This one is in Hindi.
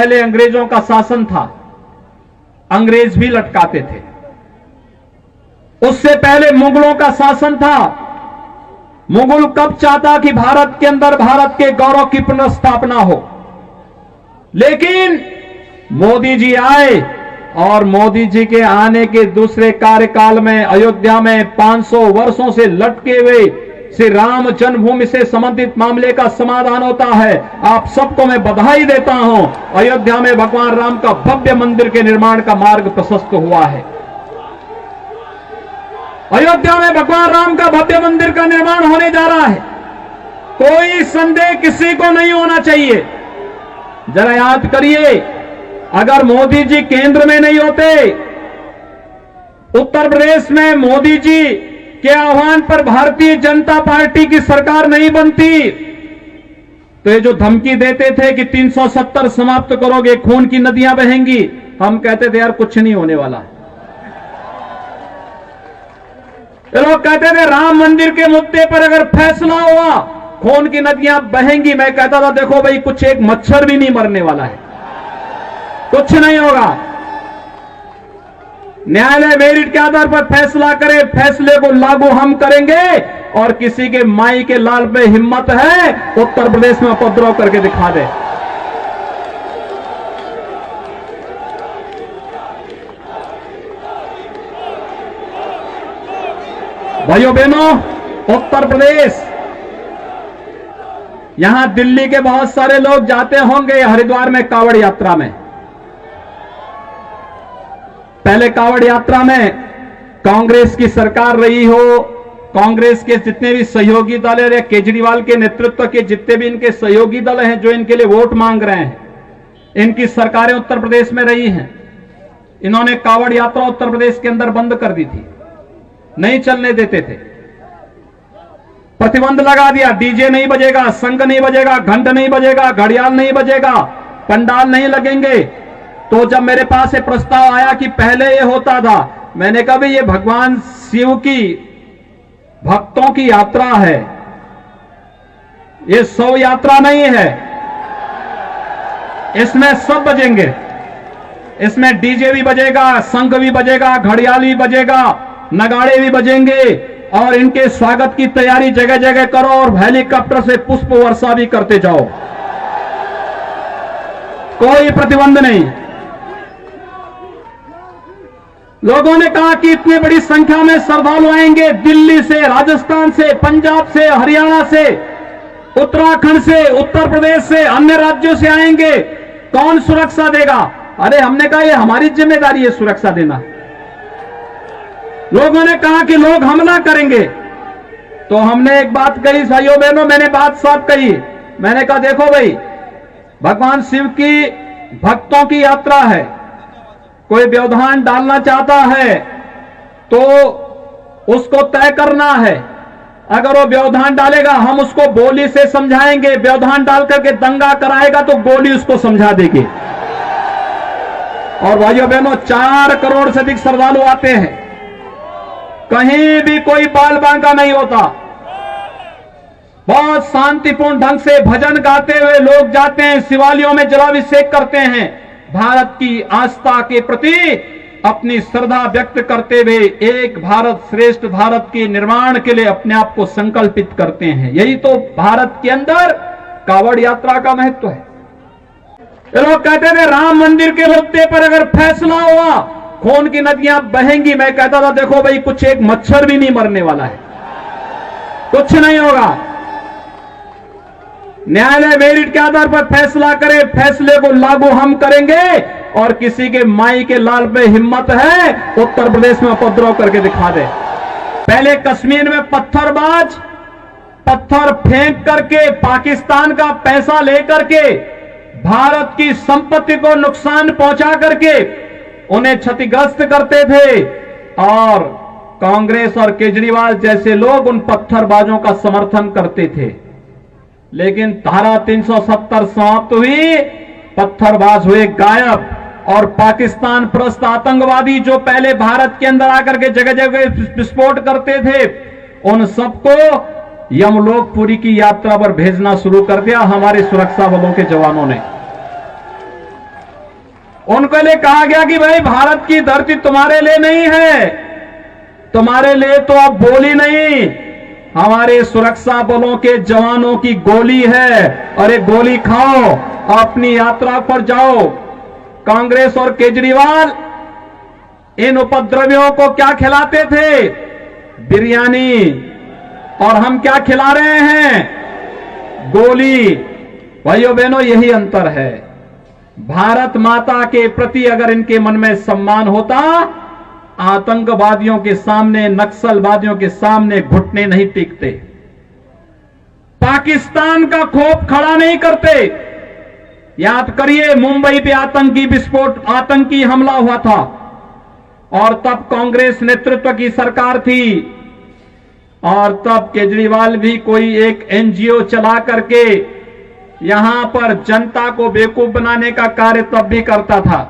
पहले अंग्रेजों का शासन था, अंग्रेज भी लटकाते थे। उससे पहले मुगलों का शासन था। मुगल कब चाहता कि भारत के अंदर भारत के गौरव की पुनर्स्थापना हो, लेकिन मोदी जी आए और मोदी जी के आने के दूसरे कार्यकाल में अयोध्या में 500 वर्षों से लटके हुए श्री राम जन्मभूमि से संबंधित मामले का समाधान होता है। आप सबको मैं बधाई देता हूं। अयोध्या में भगवान राम का भव्य मंदिर के निर्माण का मार्ग प्रशस्त हुआ है। अयोध्या में भगवान राम का भव्य मंदिर का निर्माण होने जा रहा है। कोई संदेह किसी को नहीं होना चाहिए। जरा याद करिए, अगर मोदी जी केंद्र में नहीं होते, उत्तर प्रदेश में मोदी जी के आह्वान पर भारतीय जनता पार्टी की सरकार नहीं बनती, तो ये जो धमकी देते थे कि 370 समाप्त करोगे, खून की नदियां बहेंगी, हम कहते थे यार कुछ नहीं होने वाला। ये लोग कहते थे राम मंदिर के मुद्दे पर अगर फैसला हुआ खून की नदियां बहेंगी। मैं कहता था देखो भाई, कुछ एक मच्छर भी नहीं मरने वाला है, कुछ नहीं होगा। न्यायालय मेरिट के आधार पर फैसला करे, फैसले को लागू हम करेंगे। और किसी के माई के लाल पे हिम्मत है उत्तर प्रदेश में उपद्रव करके दिखा दे। भाइयों बहनों, उत्तर प्रदेश, यहां दिल्ली के बहुत सारे लोग जाते होंगे हरिद्वार में कांवड़ यात्रा में। पहले कांवड़ यात्रा में कांग्रेस की सरकार रही हो, कांग्रेस के जितने भी सहयोगी दल है, केजरीवाल के नेतृत्व के जितने भी इनके सहयोगी दल हैं जो इनके लिए वोट मांग रहे हैं, इनकी सरकारें उत्तर प्रदेश में रही हैं। इन्होंने कांवड़ यात्रा उत्तर प्रदेश के अंदर बंद कर दी थी, नहीं चलने देते थे, प्रतिबंध लगा दिया। डीजे नहीं बजेगा, संग नहीं बजेगा, घंट नहीं बजेगा, घड़ियाल नहीं बजेगा, पंडाल नहीं लगेंगे। तो जब मेरे पास ये प्रस्ताव आया कि पहले ये होता था, मैंने कहा भाई ये भगवान शिव की भक्तों की यात्रा है, ये 100 यात्रा नहीं है। इसमें सब बजेंगे, इसमें डीजे भी बजेगा, संग भी बजेगा, घड़ियाल भी बजेगा, नगाड़े भी बजेंगे। और इनके स्वागत की तैयारी जगह जगह करो और हेलीकॉप्टर से पुष्प वर्षा भी करते जाओ, कोई प्रतिबंध नहीं। लोगों ने कहा कि इतनी बड़ी संख्या में श्रद्धालु आएंगे, दिल्ली से, राजस्थान से, पंजाब से, हरियाणा से, उत्तराखंड से, उत्तर प्रदेश से, अन्य राज्यों से आएंगे, कौन सुरक्षा देगा? अरे हमने कहा ये हमारी जिम्मेदारी है सुरक्षा देना। लोगों ने कहा कि लोग हमला करेंगे, तो हमने एक बात कही भाइयों बहनों, मैंने बात साफ कही। मैंने कहा देखो भाई, भगवान शिव की भक्तों की यात्रा है, कोई व्यवधान डालना चाहता है तो उसको तय करना है। अगर वो व्यवधान डालेगा हम उसको गोली से समझाएंगे, व्यवधान डाल करके दंगा कराएगा तो गोली उसको समझा देगी। और भाइयों बहनों, 4 करोड़ से अधिक श्रद्धालु आते हैं, कहीं भी कोई बाल बांका नहीं होता। बहुत शांतिपूर्ण ढंग से भजन गाते हुए लोग जाते हैं, शिवालयों में जलाभिषेक करते हैं, भारत की आस्था के प्रति अपनी श्रद्धा व्यक्त करते हुए एक भारत श्रेष्ठ भारत के निर्माण के लिए अपने आप को संकल्पित करते हैं। यही तो भारत के अंदर कांवड़ यात्रा का महत्व है। ये लोग कहते थे राम मंदिर के मुद्दे पर अगर फैसला हुआ खून की नदियां बहेंगी। मैं कहता था देखो भाई, कुछ एक मच्छर भी नहीं मरने वाला है, कुछ नहीं होगा। न्यायालय मेरिट के आधार पर फैसला करे, फैसले को लागू हम करेंगे। और किसी के माई के लाल पे हिम्मत है उत्तर प्रदेश में उपद्रव करके दिखा दे। पहले कश्मीर में पत्थरबाज पत्थर फेंक करके पाकिस्तान का पैसा लेकर के भारत की संपत्ति को नुकसान पहुंचा करके उन्हें क्षतिग्रस्त करते थे, और कांग्रेस और केजरीवाल जैसे लोग उन पत्थरबाजों का समर्थन करते थे। लेकिन धारा 370 समाप्त हुई, पत्थरबाज हुए गायब, और पाकिस्तान प्रस्त आतंकवादी जो पहले भारत के अंदर आकर के जगह जगह विस्फोट करते थे, उन सबको यमलोकपुरी की यात्रा पर भेजना शुरू कर दिया हमारे सुरक्षा बलों के जवानों ने। उनके लिए कहा गया कि भाई भारत की धरती तुम्हारे लिए नहीं है, तुम्हारे लिए तो अब बोली नहीं, हमारे सुरक्षा बलों के जवानों की गोली है और एक गोली खाओ, अपनी यात्रा पर जाओ। कांग्रेस और केजरीवाल इन उपद्रवियों को क्या खिलाते थे? बिरयानी। और हम क्या खिला रहे हैं? गोली। भाइयों बहनों, यही अंतर है। भारत माता के प्रति अगर इनके मन में सम्मान होता, आतंकवादियों के सामने, नक्सलवादियों के सामने घुटने नहीं टेकते, पाकिस्तान का खौफ खड़ा नहीं करते। याद करिए, मुंबई पे आतंकी विस्फोट, आतंकी हमला हुआ था और तब कांग्रेस नेतृत्व की सरकार थी और तब केजरीवाल भी कोई एक एनजीओ चला करके यहां पर जनता को बेवकूफ बनाने का कार्य तब भी करता था।